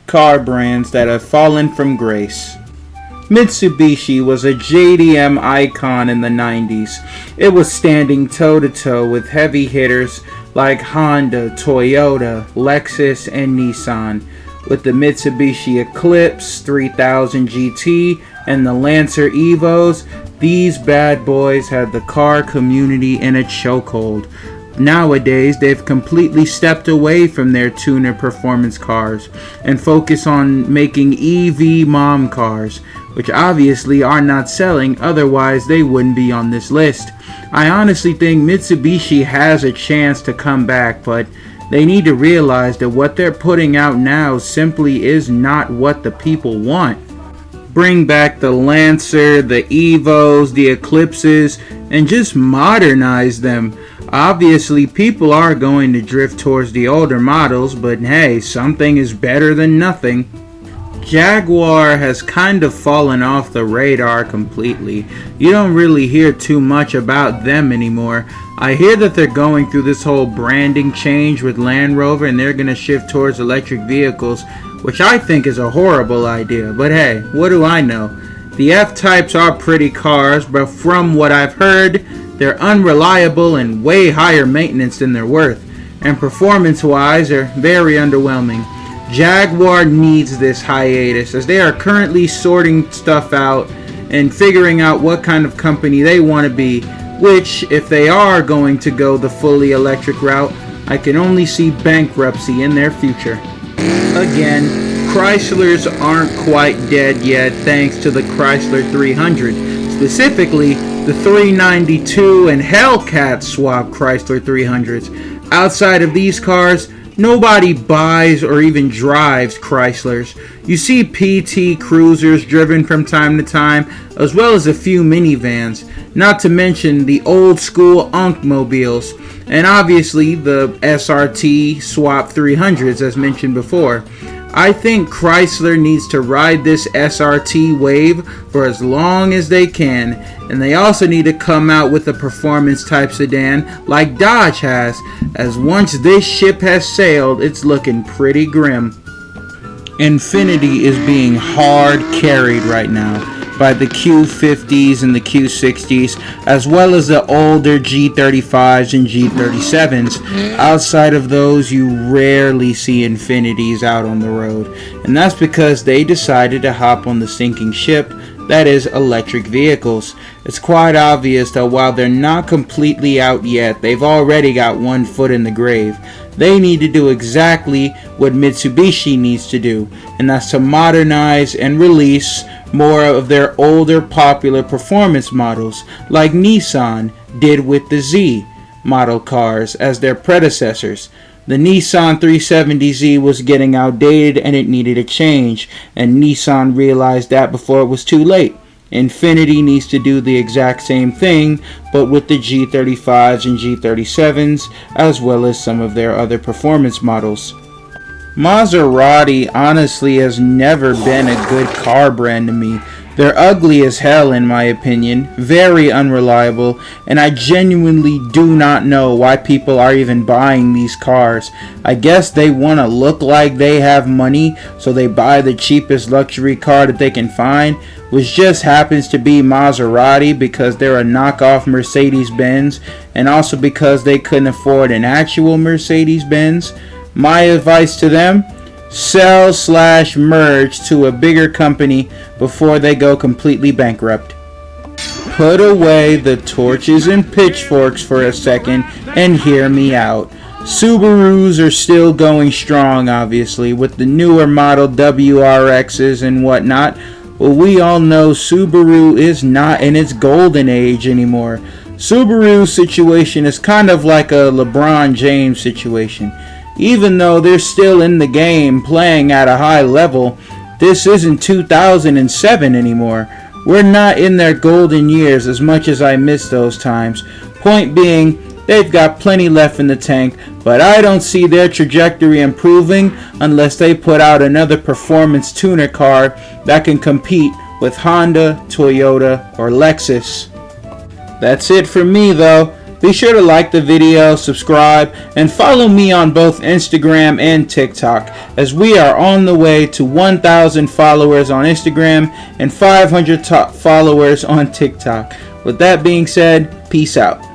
car brands that have fallen from grace. Mitsubishi was a JDM icon in the 90s. It was standing toe-to-toe with heavy hitters like Honda, Toyota, Lexus, and Nissan. With the Mitsubishi Eclipse 3000 GT and the Lancer Evos, these bad boys had the car community in a chokehold. Nowadays, they've completely stepped away from their tuner performance cars and focus on making EV mom cars, which obviously are not selling, otherwise they wouldn't be on this list. I honestly think Mitsubishi has a chance to come back, but they need to realize that what they're putting out now simply is not what the people want. Bring back the Lancer, the Evos, the Eclipses, and just modernize them. Obviously, people are going to drift towards the older models, but hey, something is better than nothing. Jaguar has kind of fallen off the radar completely. You don't really hear too much about them anymore. I hear that they're going through this whole branding change with Land Rover and they're going to shift towards electric vehicles, which I think is a horrible idea. But hey, what do I know? The F-Types are pretty cars, but from what I've heard, they're unreliable and way higher maintenance than they're worth. And performance-wise, they're very underwhelming. Jaguar needs this hiatus as they are currently sorting stuff out and figuring out what kind of company they want to be, which, if they are going to go the fully electric route, I can only see bankruptcy in their future. Again, Chryslers aren't quite dead yet thanks to the Chrysler 300, specifically the 392 and Hellcat swap Chrysler 300s. Outside of these cars, nobody buys or even drives Chryslers. You see PT Cruisers driven from time to time, as well as a few minivans, not to mention the old school Uncmobiles, and obviously the SRT swap 300s as mentioned before. I think Chrysler needs to ride this SRT wave for as long as they can, and they also need to come out with a performance type sedan like Dodge has, as once this ship has sailed, it's looking pretty grim. Infiniti is being hard carried right now by the Q50s and the Q60s, as well as the older G35s and G37s. Outside of those, you rarely see Infinitis out on the road, and that's because they decided to hop on the sinking ship that is electric vehicles. It's quite obvious that while they're not completely out yet, they've already got one foot in the grave. They need to do exactly what Mitsubishi needs to do, and that's to modernize and release more of their older popular performance models like Nissan did with the Z model cars as their predecessors. The Nissan 370Z was getting outdated and it needed a change, and Nissan realized that before it was too late. Infiniti needs to do the exact same thing, but with the G35s and G37s, as well as some of their other performance models. Maserati honestly has never been a good car brand to me. They're ugly as hell in my opinion, very unreliable, and I genuinely do not know why people are even buying these cars. I guess they want to look like they have money, so they buy the cheapest luxury car that they can find, which just happens to be Maserati because they're a knockoff Mercedes-Benz, and also because they couldn't afford an actual Mercedes-Benz. My advice to them: sell/merge to a bigger company before they go completely bankrupt. Put away the torches and pitchforks for a second and hear me out. Subarus are still going strong, obviously, with the newer model WRXs and whatnot, but we all know Subaru is not in its golden age anymore. Subaru's situation is kind of like a LeBron James situation. Even though they're still in the game playing at a high level, this isn't 2007 anymore. We're not in their golden years as much as I miss those times. Point being, they've got plenty left in the tank, but I don't see their trajectory improving unless they put out another performance tuner car that can compete with Honda, Toyota, or Lexus. That's it for me though. Be sure to like the video, subscribe, and follow me on both Instagram and TikTok, as we are on the way to 1,000 followers on Instagram and 500 followers on TikTok. With that being said, peace out.